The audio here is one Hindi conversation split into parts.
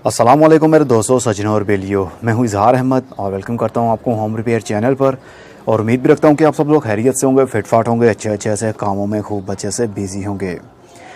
अस्सलामुअलैकुम मेरे दोस्तों, सज्जनों और बेलियो। मैं हूं इजहार अहमद और वेलकम करता हूं आपको होम रिपेयर चैनल पर। और उम्मीद भी रखता हूं कि आप सब लोग खैरियत से होंगे, फिटफाट होंगे, अच्छे से कामों में खूब अच्छे से बिजी होंगे।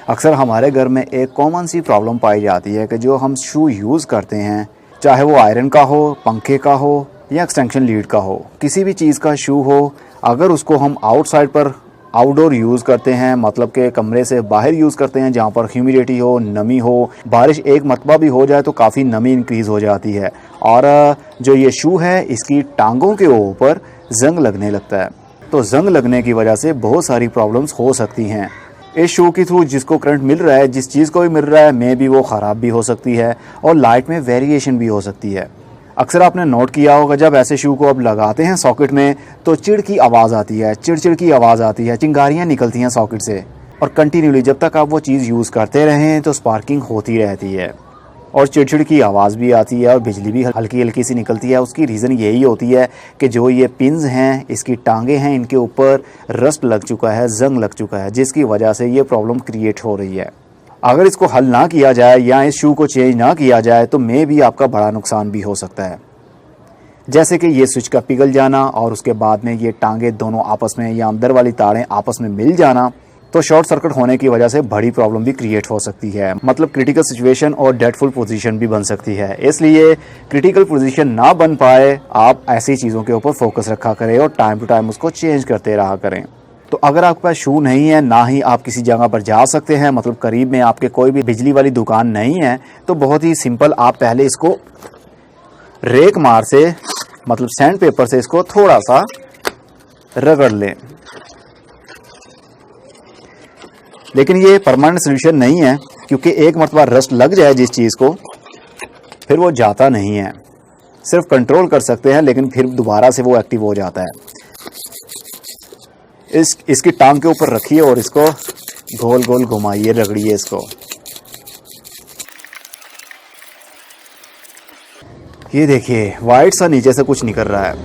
अक्सर हमारे घर में एक कॉमन सी प्रॉब्लम पाई जाती है कि जो हम शू यूज़ करते हैं, चाहे वो आयरन का हो, पंखे का हो या एक्सटेंशन लीड का हो, किसी भी चीज़ का शू हो, अगर उसको हम आउटसाइड पर आउटडोर यूज़ करते हैं, मतलब कि कमरे से बाहर यूज़ करते हैं जहाँ पर ह्यूमिडिटी हो, नमी हो, बारिश एक मरतबा भी हो जाए तो काफ़ी नमी इंक्रीज़ हो जाती है। और जो ये शू है इसकी टांगों के ऊपर जंग लगने लगता है। तो जंग लगने की वजह से बहुत सारी प्रॉब्लम्स हो सकती हैं। इस शू के थ्रू जिसको करंट मिल रहा है, जिस चीज़ को भी मिल रहा है, मे भी वो ख़राब भी हो सकती है और लाइट में वेरिएशन भी हो सकती है। अक्सर आपने नोट किया होगा जब ऐसे शू को अब लगाते हैं सॉकेट में तो चिड़ की आवाज़ आती है, चिड़चिड़ की आवाज़ आती है, चिंगारियाँ निकलती हैं सॉकेट से। और कंटिन्यूली जब तक आप वो चीज़ यूज़ करते रहें तो स्पार्किंग होती रहती है और चिड़चिड़ की आवाज़ भी आती है और बिजली भी हल्की हल्की सी निकलती है। उसकी रीज़न यही होती है कि जो ये पिन्स हैं, इसकी टांगे हैं, इनके ऊपर रस्ट लग चुका है, जंग लग चुका है, जिसकी वजह से ये प्रॉब्लम क्रिएट हो रही है। अगर इसको हल ना किया जाए या इस शू को चेंज ना किया जाए तो मे भी आपका बड़ा नुकसान भी हो सकता है, जैसे कि ये स्विच का पिघल जाना और उसके बाद में ये टांगे दोनों आपस में या अंदर वाली तारें आपस में मिल जाना। तो शॉर्ट सर्किट होने की वजह से बड़ी प्रॉब्लम भी क्रिएट हो सकती है, मतलब क्रिटिकल सिचुएशन और डेडफुल पोजीशन भी बन सकती है। इसलिए क्रिटिकल पोजीशन ना बन पाए, आप ऐसी चीज़ों के ऊपर फोकस रखा करें और टाइम टू टाइम उसको चेंज करते रहा करें। तो अगर आपके पास शू नहीं है, ना ही आप किसी जगह पर जा सकते हैं, मतलब करीब में आपके कोई भी बिजली वाली दुकान नहीं है, तो बहुत ही सिंपल, आप पहले इसको रेक मार से, मतलब सैंड पेपर से इसको थोड़ा सा रगड़ लें। लेकिन ये परमानेंट सोल्यूशन नहीं है, क्योंकि एक मरतबा रस्ट लग जाए जिस चीज़ को, फिर वो जाता नहीं है। सिर्फ कंट्रोल कर सकते हैं, लेकिन फिर दोबारा से वो एक्टिव हो जाता है। इसकी टांग के ऊपर रखिए और इसको गोल गोल घुमाइए, रगड़िए इसको। ये देखिए वाइट सा नीचे से कुछ निकल रहा है,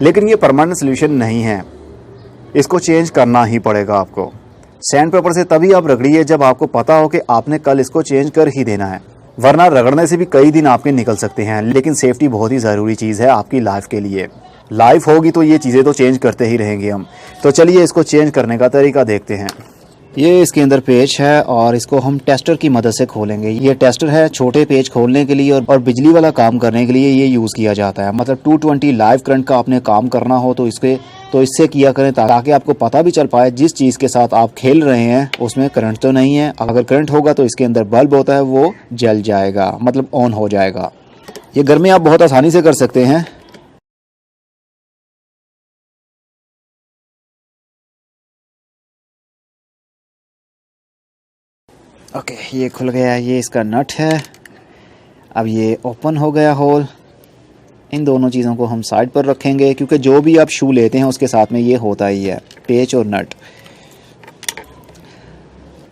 लेकिन ये परमानेंट सोल्यूशन नहीं है, इसको चेंज करना ही पड़ेगा आपको। सैंड पेपर से तभी आप रगड़िए जब आपको पता हो कि आपने कल इसको चेंज कर ही देना है, वरना रगड़ने से भी कई दिन आपके निकल सकते हैं। लेकिन सेफ्टी बहुत ही ज़रूरी चीज़ है आपकी लाइफ के लिए। लाइफ होगी तो ये चीज़ें तो चेंज करते ही रहेंगे हम। तो चलिए इसको चेंज करने का तरीका देखते हैं। ये इसके अंदर पेच है और इसको हम टेस्टर की मदद से खोलेंगे। ये टेस्टर है छोटे पेच खोलने के लिए और बिजली वाला काम करने के लिए ये यूज़ किया जाता है। मतलब 220 लाइव करंट का आपने काम करना हो तो इससे किया करें, ताकि आपको पता भी चल पाए जिस चीज़ के साथ आप खेल रहे हैं उसमें करंट तो नहीं है। अगर करंट होगा तो इसके अंदर बल्ब होता है, वो जल जाएगा, मतलब ऑन हो जाएगा। ये घर में आप बहुत आसानी से कर सकते हैं। ओके, ये खुल गया, ये इसका नट है। अब ये ओपन हो गया होल। इन दोनों चीज़ों को हम साइड पर रखेंगे, क्योंकि जो भी आप शू लेते हैं उसके साथ में ये होता ही है, पेच और नट।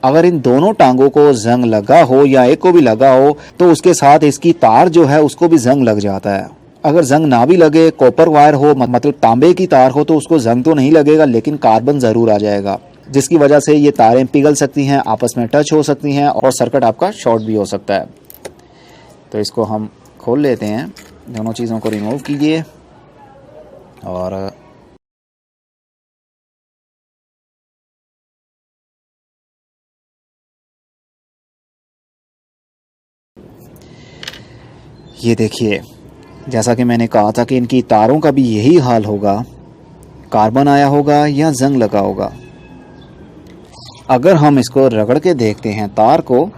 अगर इन दोनों टांगों को जंग लगा हो या एक को भी लगा हो तो उसके साथ इसकी तार जो है उसको भी जंग लग जाता है। अगर जंग ना भी लगे, कॉपर वायर हो, मतलब तांबे की तार हो, तो उसको जंग तो नहीं लगेगा, लेकिन कार्बन ज़रूर आ जाएगा, जिसकी वजह से ये तारें पिघल सकती हैं, आपस में टच हो सकती हैं और सर्किट आपका शॉर्ट भी हो सकता है। तो इसको हम खोल लेते हैं, दोनों चीज़ों को रिमूव कीजिए और ये देखिए, जैसा कि मैंने कहा था कि इनकी तारों का भी यही हाल होगा, कार्बन आया होगा या जंग लगा होगा। अगर हम इसको रगड़ के देखते हैं तार को,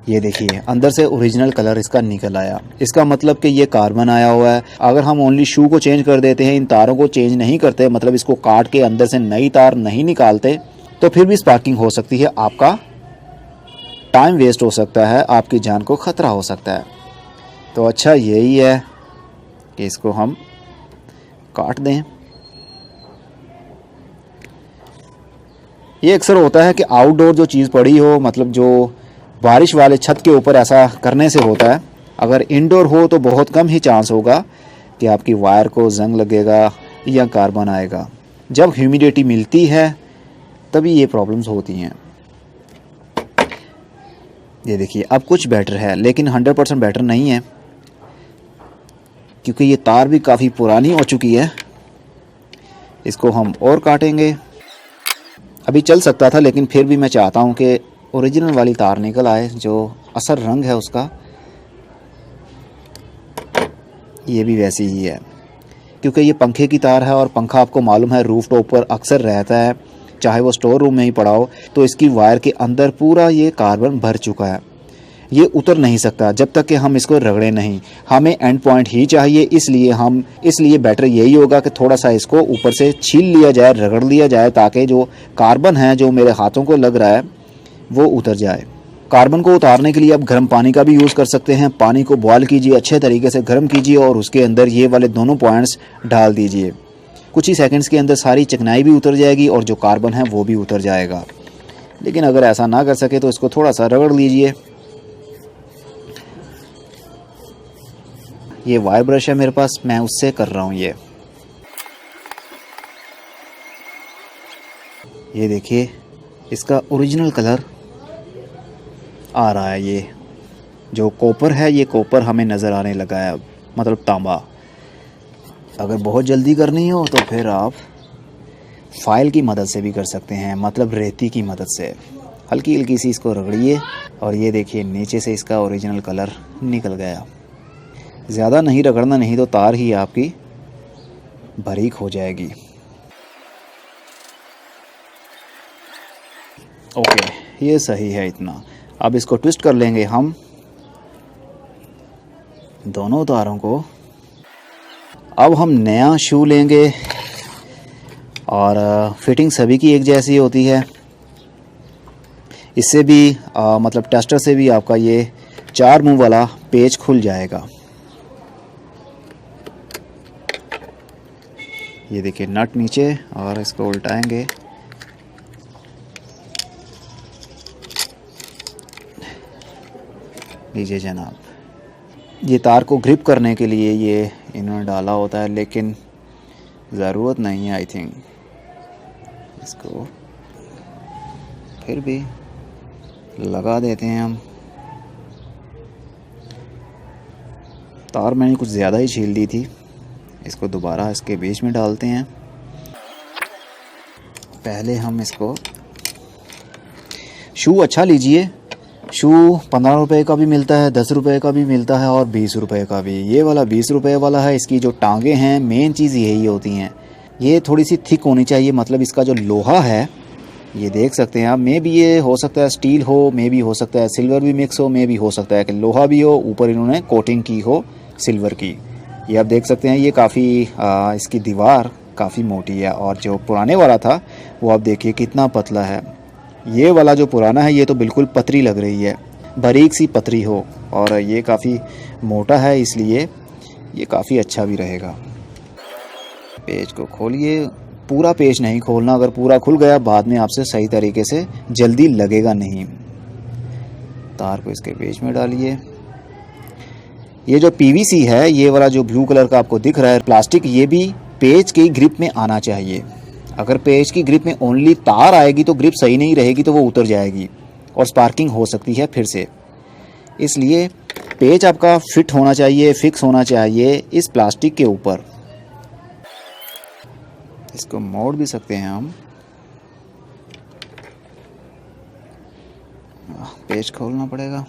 ये देखिए अंदर से ओरिजिनल कलर इसका निकल आया, इसका मतलब कि ये कार्बन आया हुआ है। अगर हम ओनली शू को चेंज कर देते हैं, इन तारों को चेंज नहीं करते, मतलब इसको काट के अंदर से नई तार नहीं निकालते, तो फिर भी स्पार्किंग हो सकती है, आपका टाइम वेस्ट हो सकता है, आपकी जान को ख़तरा हो सकता है। तो अच्छा यही है कि इसको हम काट दें। ये अक्सर होता है कि आउटडोर जो चीज़ पड़ी हो, मतलब जो बारिश वाले छत के ऊपर, ऐसा करने से होता है। अगर इंडोर हो तो बहुत कम ही चांस होगा कि आपकी वायर को जंग लगेगा या कार्बन आएगा। जब ह्यूमिडिटी मिलती है तभी ये प्रॉब्लम्स होती हैं। ये देखिए अब कुछ बेटर है, लेकिन 100% बेटर नहीं है क्योंकि ये तार भी काफ़ी पुरानी हो चुकी है। इसको हम और काटेंगे। अभी चल सकता था, लेकिन फिर भी मैं चाहता हूँ कि ओरिजिनल वाली तार निकल आए, जो असल रंग है उसका ये भी वैसी ही है, क्योंकि ये पंखे की तार है और पंखा आपको मालूम है रूफ टॉप पर अक्सर रहता है, चाहे वो स्टोर रूम में ही पड़ा हो। तो इसकी वायर के अंदर पूरा ये कार्बन भर चुका है, ये उतर नहीं सकता जब तक कि हम इसको रगड़े नहीं। हमें एंड पॉइंट ही चाहिए, इसलिए बेटर यही होगा कि थोड़ा सा इसको ऊपर से छील लिया जाए, रगड़ लिया जाए, ताकि जो कार्बन है जो मेरे हाथों को लग रहा है वो उतर जाए। कार्बन को उतारने के लिए आप गर्म पानी का भी यूज़ कर सकते हैं। पानी को बॉयल कीजिए, अच्छे तरीके से गर्म कीजिए और उसके अंदर ये वाले दोनों पॉइंट्स डाल दीजिए। कुछ ही सेकंड्स के अंदर सारी चिकनाई भी उतर जाएगी और जो कार्बन है वो भी उतर जाएगा। लेकिन अगर ऐसा ना कर सके तो इसको थोड़ा सा रगड़ लीजिए। ये वायर ब्रश है मेरे पास, मैं उससे कर रहा हूँ। ये देखिए इसका ओरिजिनल कलर आ रहा है। ये जो कॉपर है, ये कॉपर हमें नज़र आने लगा है, मतलब तांबा। अगर बहुत जल्दी करनी हो तो फिर आप फाइल की मदद से भी कर सकते हैं, मतलब रेती की मदद से हल्की हल्की सी इसको रगड़िए और ये देखिए नीचे से इसका ओरिजिनल कलर निकल गया। ज़्यादा नहीं रगड़ना, नहीं तो तार ही आपकी बारीक हो जाएगी। ओके, ये सही है इतना। अब इसको ट्विस्ट कर लेंगे हम दोनों तारों को। अब हम नया शू लेंगे और फिटिंग सभी की एक जैसी होती है। इससे भी मतलब टेस्टर से भी आपका ये 4 मुंह वाला पेच खुल जाएगा। ये देखिए नट नीचे और इसको उल्टाएंगे। लीजिए जनाब, ये तार को ग्रिप करने के लिए ये इन्होंने डाला होता है, लेकिन ज़रूरत नहीं है आई थिंक। इसको फिर भी लगा देते हैं हम। तार मैंने कुछ ज़्यादा ही छील दी थी, इसको दोबारा इसके बीच में डालते हैं। पहले हम इसको शू अच्छा लीजिए। शू 15 रुपए का भी मिलता है, 10 रुपए का भी मिलता है और 20 रुपए का भी। ये वाला 20 रुपए वाला है। इसकी जो टांगे हैं मेन चीज़ यही होती हैं, ये थोड़ी सी थिक होनी चाहिए। मतलब इसका जो लोहा है ये देख सकते हैं आप, मे भी ये हो सकता है स्टील हो, मे भी हो सकता है सिल्वर भी मिक्स हो, मे भी हो सकता है कि लोहा भी हो, ऊपर इन्होंने कोटिंग की हो सिल्वर की। ये आप देख सकते हैं। ये काफ़ी इसकी दीवार काफ़ी मोटी है और जो पुराने वाला था वो आप देखिए कितना पतला है। ये वाला जो पुराना है ये तो बिल्कुल पतरी लग रही है, बारीक सी पतरी हो, और ये काफ़ी मोटा है इसलिए ये काफ़ी अच्छा भी रहेगा। पेज को खोलिए, पूरा पेज नहीं खोलना, अगर पूरा खुल गया बाद में आपसे सही तरीके से जल्दी लगेगा नहीं। तार को इसके पेज में डालिए। ये जो पीवीसी है, ये वाला जो ब्लू कलर का आपको दिख रहा है प्लास्टिक, ये भी पेज की ग्रिप में आना चाहिए। अगर पेज की ग्रिप में ओनली तार आएगी तो ग्रिप सही नहीं रहेगी, तो वो उतर जाएगी और स्पार्किंग हो सकती है फिर से। इसलिए पेज आपका फिट होना चाहिए, फिक्स होना चाहिए इस प्लास्टिक के ऊपर। इसको मोड़ भी सकते हैं हम। पेज खोलना पड़ेगा।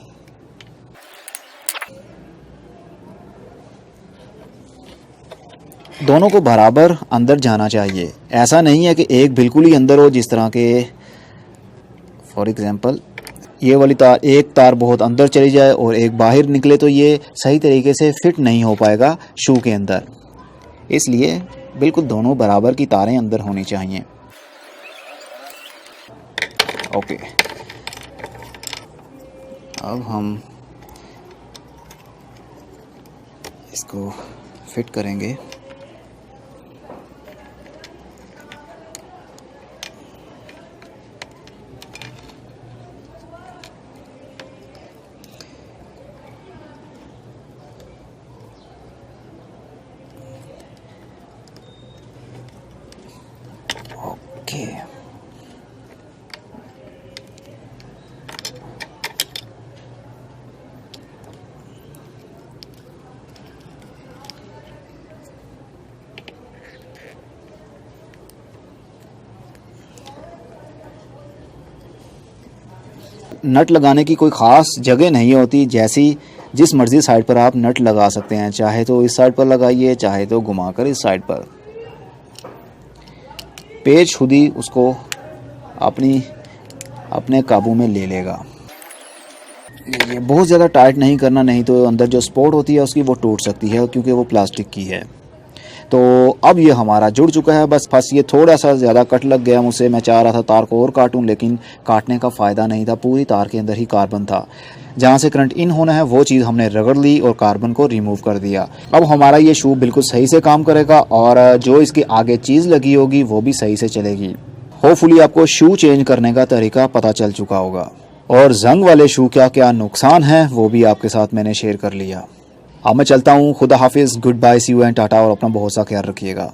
दोनों को बराबर अंदर जाना चाहिए। ऐसा नहीं है कि एक बिल्कुल ही अंदर हो, जिस तरह के फॉर एग्जांपल ये वाली तार, एक तार बहुत अंदर चली जाए और एक बाहर निकले, तो ये सही तरीके से फिट नहीं हो पाएगा शू के अंदर। इसलिए बिल्कुल दोनों बराबर की तारें अंदर होनी चाहिए। ओके, अब हम इसको फिट करेंगे। नट लगाने की कोई ख़ास जगह नहीं होती, जैसी जिस मर्ज़ी साइड पर आप नट लगा सकते हैं, चाहे तो इस साइड पर लगाइए, चाहे तो घुमाकर इस साइड पर। पेच खुद ही उसको अपने काबू में ले लेगा। ये बहुत ज़्यादा टाइट नहीं करना, नहीं तो अंदर जो सपोर्ट होती है उसकी वो टूट सकती है, क्योंकि वो प्लास्टिक की है। तो अब ये हमारा जुड़ चुका है। बस ये थोड़ा सा ज़्यादा कट लग गया मुझसे। मैं चाह रहा था तार को और काटूं, लेकिन काटने का फ़ायदा नहीं था, पूरी तार के अंदर ही कार्बन था। जहाँ से करंट इन होना है वो चीज़ हमने रगड़ ली और कार्बन को रिमूव कर दिया। अब हमारा ये शू बिल्कुल सही से काम करेगा और जो इसके आगे चीज़ लगी होगी वो भी सही से चलेगी। होपफुली आपको शू चेंज करने का तरीका पता चल चुका होगा और जंग वाले शू क्या क्या नुकसान है वो भी आपके साथ मैंने शेयर कर लिया। अब मैं चलता हूँ। खुदा हाफिज़, good bye, see you and tata, और अपना बहुत सा ख्याल रखिएगा।